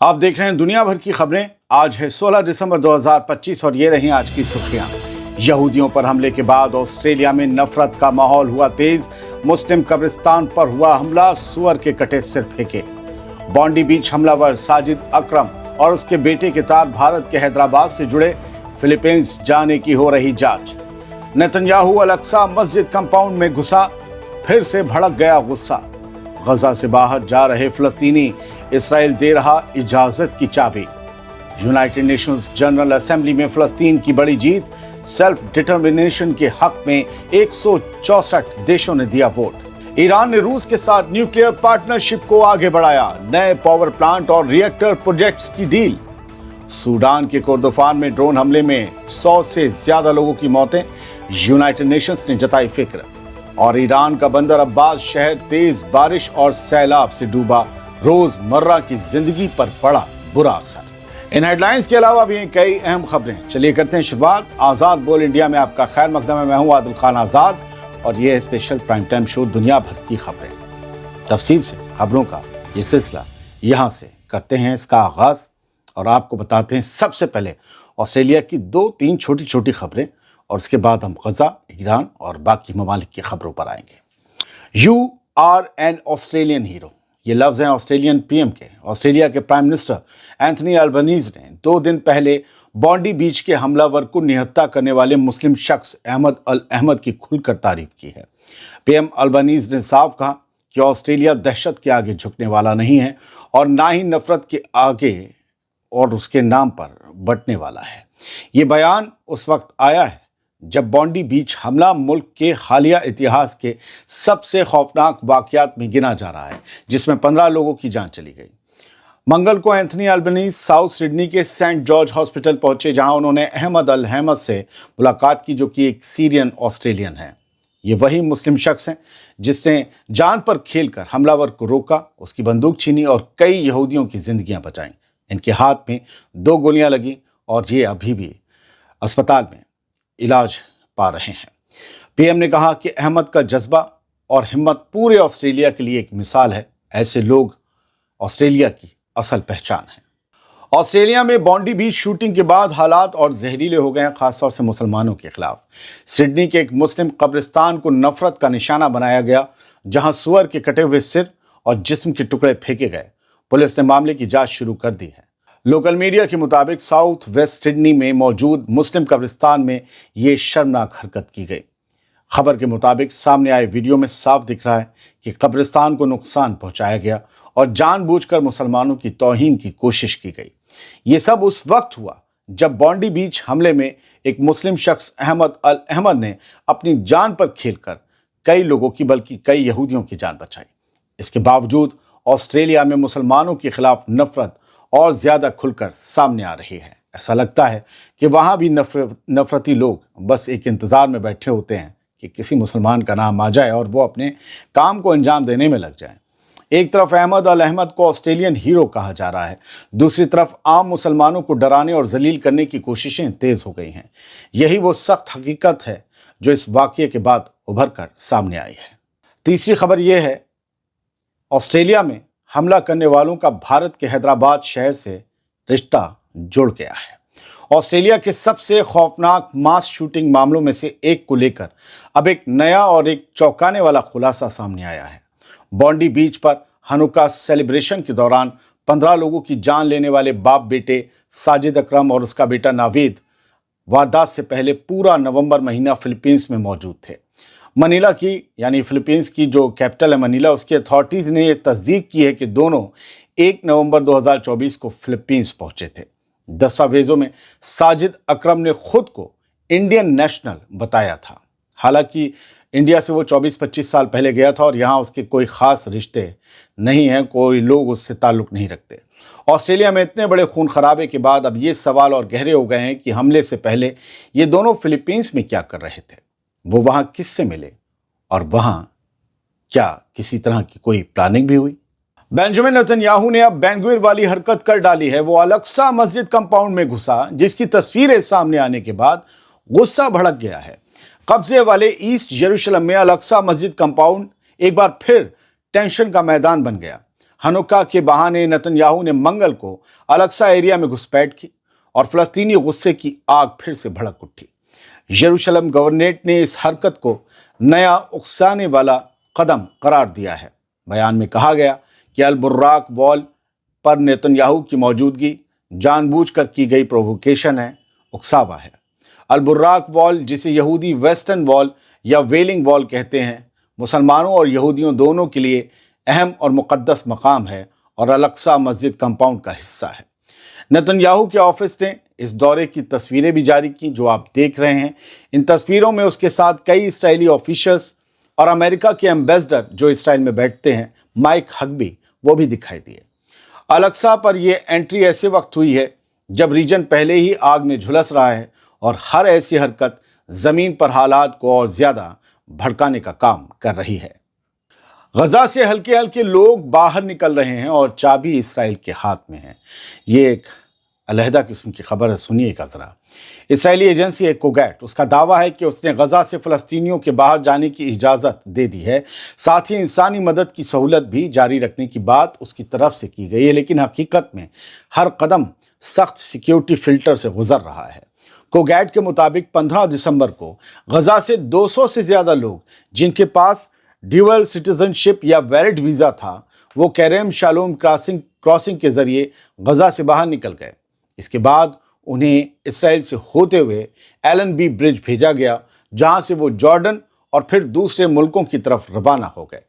आप देख रहे हैं दुनिया भर की खबरें। आज है 16 दिसंबर 2025 और ये रही आज की सुर्खियां। यहूदियों पर हमले के बाद ऑस्ट्रेलिया में नफरत का माहौल हुआ तेज। मुस्लिम कब्रिस्तान पर हुआ हमला, सुअर के कटे सिर फेंके। बॉन्डी बीच हमलावर साजिद अकरम और उसके बेटे के साथ भारत के हैदराबाद से जुड़े फिलीपींस जाने की हो रही जांच। नेतन्याहू अल-अक्सा मस्जिद कंपाउंड में घुसा, फिर से भड़क गया गुस्सा। गजा से बाहर जा रहे फिलिस्तीनी, इसराइल दे रहा इजाजत की चाबी। यूनाइटेड नेशंस जनरल असेंबली में फिलिस्तीन की बड़ी जीत, सेल्फ डिटर्मिनेशन के हक में 164 देशों ने दिया वोट। ईरान ने रूस के साथ न्यूक्लियर पार्टनरशिप को आगे बढ़ाया, नए पावर प्लांट और रिएक्टर प्रोजेक्ट्स की डील। सूडान के कोर्दोफान में ड्रोन हमले में 100 से ज्यादा लोगों की मौतें, यूनाइटेड नेशंस ने जताई फिक्र। और ईरान का बंदर अब्बास शहर तेज बारिश और सैलाब से डूबा, रोजमर्रा की जिंदगी पर पड़ा बुरा असर। इन हेडलाइंस के अलावा भी कई अहम खबरें। चलिए करते हैं शुरुआत। आजाद बोल इंडिया में आपका खैर मकदम है। मैं हूं आदिल खान आजाद और ये है स्पेशल प्राइम टाइम शो दुनिया भर की खबरें। तफसील से खबरों का ये सिलसिला यहां से करते हैं इसका आगाज और आपको बताते हैं सबसे पहले ऑस्ट्रेलिया की 2-3 छोटी छोटी खबरें और उसके बाद हम गजा, ईरान और बाकी ममालिक की खबरों पर आएंगे। You are an Australian hero, ये लफ्ज़ हैं ऑस्ट्रेलियन पीएम के। ऑस्ट्रेलिया के प्राइम मिनिस्टर एंथनी अल्बनीज ने 2 दिन पहले बॉन्डी बीच के हमलावर को निहत्था करने वाले मुस्लिम शख्स अहमद अल अहमद की खुलकर तारीफ की है। पीएम अल्बनीज ने साफ कहा कि ऑस्ट्रेलिया दहशत के आगे झुकने वाला नहीं है और ना ही नफरत के आगे और उसके नाम पर बंटने वाला है। ये बयान उस वक्त आया है जब बॉन्डी बीच हमला मुल्क के हालिया इतिहास के सबसे खौफनाक वाकयात में गिना जा रहा है, जिसमें 15 लोगों की जान चली गई। मंगल को एंथनी अल्बनीज साउथ सिडनी के सेंट जॉर्ज हॉस्पिटल पहुंचे, जहां उन्होंने अहमद अल अहमद से मुलाकात की, जो कि एक सीरियन ऑस्ट्रेलियन है। ये वही मुस्लिम शख्स हैं जिसने जान पर खेलकर हमलावर को रोका, उसकी बंदूक छीनी और कई यहूदियों की जिंदगियां बचाईं। इनके हाथ में 2 गोलियां लगी और ये अभी भी अस्पताल में इलाज पा रहे हैं। पीएम ने कहा कि अहमद का जज्बा और हिम्मत पूरे ऑस्ट्रेलिया के लिए एक मिसाल है। ऐसे लोग ऑस्ट्रेलिया की असल पहचान है। ऑस्ट्रेलिया में बॉन्डी बीच शूटिंग के बाद हालात और जहरीले हो गए हैं, खासतौर से मुसलमानों के खिलाफ। सिडनी के एक मुस्लिम कब्रिस्तान को नफरत का निशाना बनाया गया, जहां सुअर के कटे हुए सिर और जिस्म के टुकड़े फेंके गए। पुलिस ने मामले की जांच शुरू कर दी है। लोकल मीडिया के मुताबिक साउथ वेस्ट सिडनी में मौजूद मुस्लिम कब्रिस्तान में ये शर्मनाक हरकत की गई। खबर के मुताबिक सामने आए वीडियो में साफ दिख रहा है कि कब्रिस्तान को नुकसान पहुंचाया गया और जानबूझकर मुसलमानों की तौहीन की कोशिश की गई। ये सब उस वक्त हुआ जब बॉन्डी बीच हमले में एक मुस्लिम शख्स अहमद अल अहमद ने अपनी जान पर खेलकर कई लोगों की, बल्कि कई यहूदियों की जान बचाई। इसके बावजूद ऑस्ट्रेलिया में मुसलमानों के खिलाफ नफरत और ज्यादा खुलकर सामने आ रही है। ऐसा लगता है कि वहां भी नफरती लोग बस एक इंतजार में बैठे होते हैं कि किसी मुसलमान का नाम आ जाए और वो अपने काम को अंजाम देने में लग जाए। एक तरफ अहमद अल अहमद को ऑस्ट्रेलियन हीरो कहा जा रहा है, दूसरी तरफ आम मुसलमानों को डराने और जलील करने की कोशिशें तेज हो गई हैं। यही वो सख्त हकीकत है जो इस वाकये के बाद उभर कर सामने आई है। तीसरी खबर यह है, ऑस्ट्रेलिया में हमला करने वालों का भारत के हैदराबाद शहर से रिश्ता जुड़ गया है। ऑस्ट्रेलिया के सबसे खौफनाक मास शूटिंग मामलों में से एक को लेकर अब एक नया और एक चौंकाने वाला खुलासा सामने आया है। बॉन्डी बीच पर हनुका सेलिब्रेशन के दौरान 15 लोगों की जान लेने वाले बाप बेटे साजिद अकरम और उसका बेटा नावीद वारदात से पहले पूरा नवंबर महीना फिलीपींस में मौजूद थे। मनीला की, यानी फिलीपींस की जो कैपिटल है मनीला, उसकी अथॉरिटीज़ ने यह तस्दीक की है कि दोनों 1 नवंबर 2024 को फिलीपींस पहुंचे थे। दस्तावेजों में साजिद अकरम ने खुद को इंडियन नेशनल बताया था। हालांकि इंडिया से वो 24-25 साल पहले गया था और यहाँ उसके कोई ख़ास रिश्ते नहीं हैं, कोई लोग उससे ताल्लुक़ नहीं रखते। ऑस्ट्रेलिया में इतने बड़े खून खराबे के बाद अब ये सवाल और गहरे हो गए हैं कि हमले से पहले ये दोनों फिलीपींस में क्या कर रहे थे, वो वहां किससे मिले और वहां क्या किसी तरह की कोई प्लानिंग भी हुई। बेंजामिन नेतन्याहू ने अब बेनगुइर वाली हरकत कर डाली है। वो अल-अक्सा मस्जिद कंपाउंड में घुसा, जिसकी तस्वीरें सामने आने के बाद गुस्सा भड़क गया है। कब्जे वाले ईस्ट यरूशलेम में अल-अक्सा मस्जिद कंपाउंड एक बार फिर टेंशन का मैदान बन गया। हनुक्का के बहाने नेतन्याहू ने मंगल को अलक्सा एरिया में घुसपैठ की और फलस्तीनी गुस्से की आग फिर से भड़क उठी। यरूशलेम गवर्नरेट ने इस हरकत को नया उकसाने वाला कदम करार दिया है। बयान में कहा गया कि अल बुर्राक वॉल पर नेतन्याहू की मौजूदगी जानबूझकर की गई प्रोवोकेशन है, उकसावा है। अल बुर्राक वॉल, जिसे यहूदी वेस्टर्न वॉल या वेलिंग वॉल कहते हैं, मुसलमानों और यहूदियों दोनों के लिए अहम और मुक़द्दस मकाम है और अल-अक्सा मस्जिद कंपाउंड का हिस्सा है। नेतन्याहू के ऑफिस ने इस दौरे की तस्वीरें भी जारी की जो आप देख रहे हैं। इन तस्वीरों में उसके साथ कई इस्राएली ऑफिशियल्स और अमेरिका के एम्बेसडर जो इसराइल में बैठते हैं, माइक हग्बी, वो भी दिखाई दिए। अल-अक्सा पर यह एंट्री ऐसे वक्त हुई है जब रीजन पहले ही आग में झुलस रहा है और हर ऐसी हरकत जमीन पर हालात को और ज्यादा भड़काने का काम कर रही है। गजा से हल्के हल्के लोग बाहर निकल रहे हैं और चाबी इसराइल के हाथ में है। ये एक अलहदा किस्म की खबर है, सुनिएगा जरा। इसराइली एजेंसी कोगैट, उसका दावा है कि उसने गजा से फलस्तीनियों के बाहर जाने की इजाज़त दे दी है। साथ ही इंसानी मदद की सहूलत भी जारी रखने की बात उसकी तरफ से की गई है, लेकिन हकीकत में हर कदम सख्त सिक्योरिटी फिल्टर से गुजर रहा है। कोगैट के मुताबिक 15 दिसंबर को गजा से 200 से ज़्यादा लोग जिनके पास ड्यूअल सिटीजनशिप या वैलिड वीज़ा था, वो कैरेम शालोम क्रॉसिंग के जरिए गजा से बाहर निकल गए। इसके बाद उन्हें इसराइल से होते हुए एलन बी ब्रिज भेजा गया, जहां से वो जॉर्डन और फिर दूसरे मुल्कों की तरफ रवाना हो गए।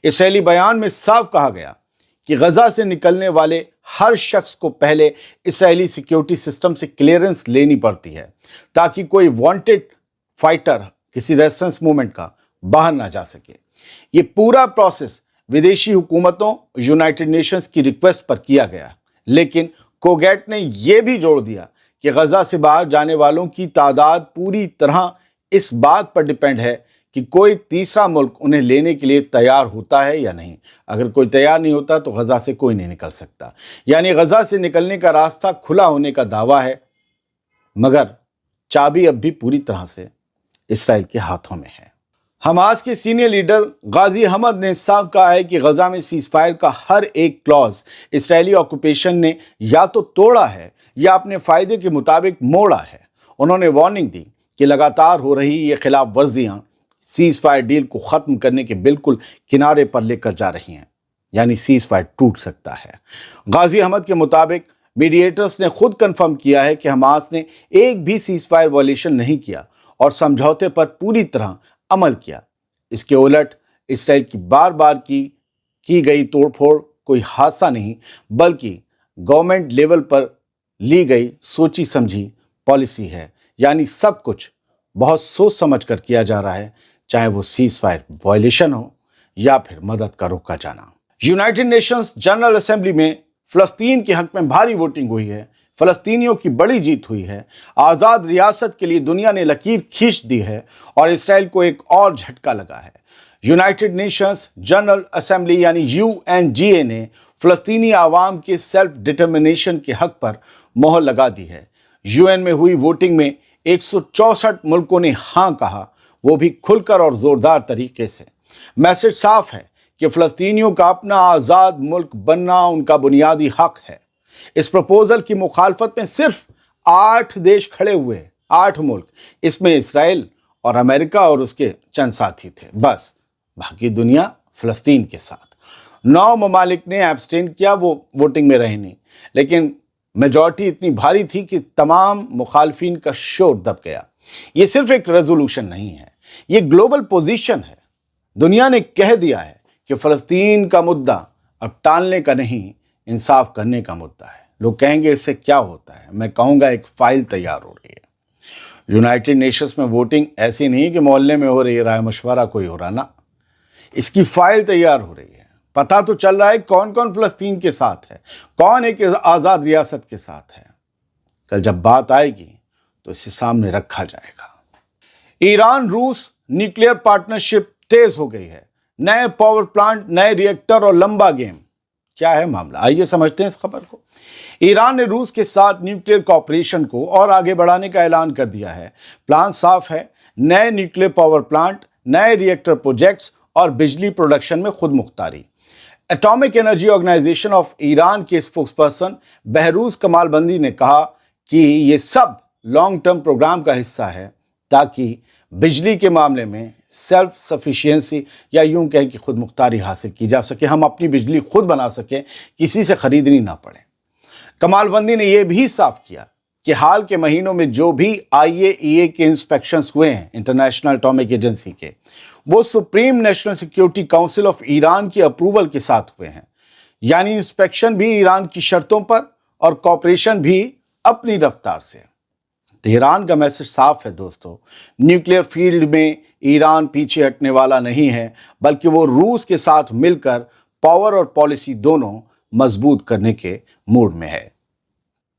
इसराइली बयान में साफ कहा गया कि गजा से निकलने वाले हर शख्स को पहले इसराइली सिक्योरिटी सिस्टम से क्लियरेंस लेनी पड़ती है ताकि कोई वांटेड फाइटर किसी रेजिस्टेंस मूवमेंट का बाहर ना जा सके। ये पूरा प्रोसेस विदेशी हुकूमतों, यूनाइटेड नेशंस की रिक्वेस्ट पर किया गया, लेकिन कोगैट ने यह भी जोड़ दिया कि गजा से बाहर जाने वालों की तादाद पूरी तरह इस बात पर डिपेंड है कि कोई तीसरा मुल्क उन्हें लेने के लिए तैयार होता है या नहीं। अगर कोई तैयार नहीं होता तो गजा से कोई नहीं निकल सकता। यानी गजा से निकलने का रास्ता खुला होने का दावा है, मगर चाबी अब भी पूरी तरह से इसराइल के हाथों में है। हमास के सीनियर लीडर गाजी अहमद ने साफ कहा है कि गजा में सीज़फायर का हर एक क्लॉज इसराइली ऑक्यूपेशन ने या तो तोड़ा है या अपने फायदे के मुताबिक मोड़ा है। उन्होंने वार्निंग दी कि लगातार हो रही ये खिलाफ वर्जियां सीज़फायर डील को ख़त्म करने के बिल्कुल किनारे पर लेकर जा रही हैं, यानी सीज़फायर टूट सकता है। गाजी अहमद के मुताबिक मीडिएटर्स ने खुद कंफर्म किया है कि हमास ने एक भी सीज़फायर वायलेशन नहीं किया और समझौते पर पूरी तरह अमल किया। इसके उलट इसराइल की बार बार की गई तोड़फोड़ कोई हादसा नहीं, बल्कि गवर्नमेंट लेवल पर ली गई सोची समझी पॉलिसी है। यानी सब कुछ बहुत सोच समझ कर किया जा रहा है, चाहे वो सीज़फायर वायलेशन हो या फिर मदद का रोका जाना। यूनाइटेड नेशंस जनरल असेंबली में फ़लस्तीन के हक में भारी वोटिंग हुई है। फ़लस्तीनियों की बड़ी जीत हुई है। आज़ाद रियासत के लिए दुनिया ने लकीर खींच दी है और इसराइल को एक और झटका लगा है। यूनाइटेड नेशंस जनरल असेंबली यानी UNGA ने फ़लस्तीनी आवाम के सेल्फ डिटर्मिनेशन के हक पर मोहर लगा दी है। UN में हुई वोटिंग में 164 मुल्कों ने हाँ कहा, वो भी खुलकर और ज़ोरदार तरीके से। मैसेज साफ है कि फ़लस्तीनियों का अपना आज़ाद मुल्क बनना उनका बुनियादी हक है। इस प्रपोजल की मुखालफत में सिर्फ 8 देश खड़े हुए, 8 मुल्क, इसमें इसराइल और अमेरिका और उसके चंद साथी थे, बस। बाकी दुनिया फ़लस्तीन के साथ। 9 ममालिक ने एब्सटेन किया, वो वोटिंग में रहे नहीं, लेकिन मेजॉरिटी इतनी भारी थी कि तमाम मुखालफिन का शोर दब गया। ये सिर्फ एक रेजोल्यूशन नहीं है, ये ग्लोबल पोजीशन है। दुनिया ने कह दिया है कि फ़लस्तीन का मुद्दा अब टालने का नहीं, इंसाफ करने का मुद्दा है। लोग कहेंगे इससे क्या होता है, मैं कहूँगा एक फाइल तैयार हो रही है। यूनाइटेड नेशंस में वोटिंग ऐसी नहीं कि मोहल्ले में हो रही है, राय मशवरा कोई हो रहा ना, इसकी फाइल तैयार हो रही है। पता तो चल रहा है कौन कौन फ़लस्तीन के साथ है, कौन एक आज़ाद रियासत के साथ है। कल जब बात आएगी तो इसे सामने रखा जाएगा। ईरान रूस न्यूक्लियर पार्टनरशिप तेज हो गई है। नए पावर प्लांट, नए रिएक्टर और लंबा गेम। क्या है मामला, आइए समझते हैं इस खबर को। ईरान ने रूस के साथ न्यूक्लियर कॉपरेशन को और आगे बढ़ाने का ऐलान कर दिया है। प्लान साफ है, नए न्यूक्लियर पावर प्लांट, नए रिएक्टर प्रोजेक्ट्स और बिजली प्रोडक्शन में खुद मुख्तारी। Atomic energy organisation of Iran के स्पोक्सपर्सन बहरूज कमालबंदी ने कहा कि ये सब लॉन्ग टर्म प्रोग्राम का हिस्सा है ताकि बिजली के मामले में सेल्फ सफिशिएंसी या यूं कहें कि खुद मुख्तारी हासिल की जा सके, हम अपनी बिजली खुद बना सकें, किसी से खरीदनी ना पड़े। कमालबंदी ने यह भी साफ किया कि हाल के महीनों में जो भी IAEA के इंस्पेक्शंस हुए हैं, इंटरनेशनल एटॉमिक एजेंसी के, वो supreme national security council of Iran की अप्रूवल के साथ हुए हैं। यानी इंस्पेक्शन भी ईरान की शर्तों पर और कॉपरेशन भी अपनी रफ्तार से। तेहरान का मैसेज साफ है दोस्तों, न्यूक्लियर फील्ड में ईरान पीछे हटने वाला नहीं है, बल्कि वो रूस के साथ मिलकर पावर और पॉलिसी दोनों मजबूत करने के मूड में है।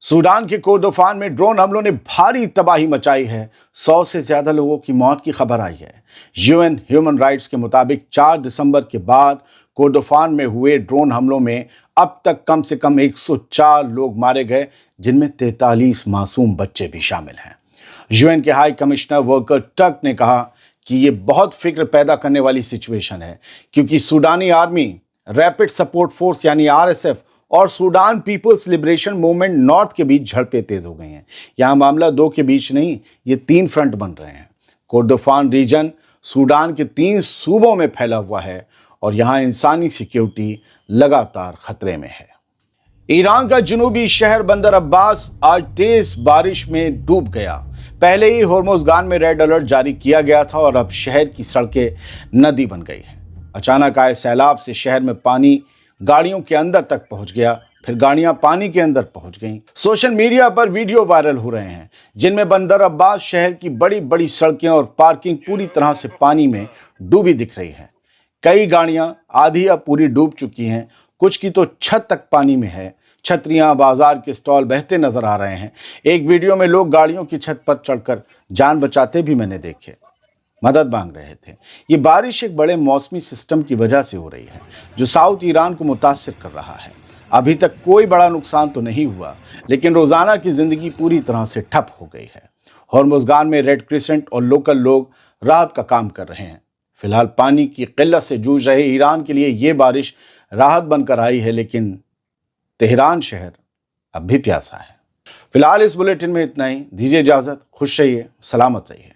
सूडान के कोर्डोफान में ड्रोन हमलों ने भारी तबाही मचाई है। 100 से ज्यादा लोगों की मौत की खबर आई है। UN ह्यूमन राइट्स के मुताबिक 4 दिसंबर के बाद कोर्डोफान में हुए ड्रोन हमलों में अब तक कम से कम 104 लोग मारे गए, जिनमें 43 मासूम बच्चे भी शामिल हैं। UN के हाई कमिश्नर वर्कर टर्क ने कहा कि ये बहुत फिक्र पैदा करने वाली सिचुएशन है, क्योंकि सूडानी आर्मी, रैपिड सपोर्ट फोर्स यानी RSF और Sudan people's liberation movement north के बीच झड़पें तेज हो गई हैं। यहाँ मामला 2 के बीच नहीं, ये 3 फ्रंट बन रहे हैं। कोर्डोफान रीजन सूडान के 3 सूबों में फैला हुआ है और यहाँ इंसानी सिक्योरिटी लगातार खतरे में है। ईरान का जनूबी शहर बंदर अब्बास आज तेज बारिश में डूब गया। पहले ही होर्मुज़गान में रेड अलर्ट जारी किया गया था और अब शहर की सड़कें नदी बन गई हैं। अचानक आए सैलाब से शहर में पानी गाड़ियों के अंदर तक पहुंच गया, फिर गाड़ियां पानी के अंदर पहुंच गईं। सोशल मीडिया पर वीडियो वायरल हो रहे हैं जिनमें बंदर अब्बास शहर की बड़ी बड़ी सड़कें और पार्किंग पूरी तरह से पानी में डूबी दिख रही है। कई गाड़ियां आधी या पूरी डूब चुकी हैं, कुछ की तो छत तक पानी में है। छतरियां, बाजार के स्टॉल बहते नजर आ रहे हैं। एक वीडियो में लोग गाड़ियों की छत पर चढ़कर जान बचाते भी मैंने देखे, मदद मांग रहे थे। ये बारिश एक बड़े मौसमी सिस्टम की वजह से हो रही है जो साउथ ईरान को मुतासिर कर रहा है। अभी तक कोई बड़ा नुकसान तो नहीं हुआ, लेकिन रोजाना की जिंदगी पूरी तरह से ठप हो गई है। होर्मुज़गान में रेड क्रिसेंट और लोकल लोग राहत का काम कर रहे हैं। फिलहाल पानी की किल्लत से जूझ रहे ईरान के लिए ये बारिश राहत बनकर आई है, लेकिन तेहरान शहर अब भी प्यासा है। फिलहाल इस बुलेटिन में इतना ही। दीजिए इजाजत, खुश रहिए, सलामत रहिए।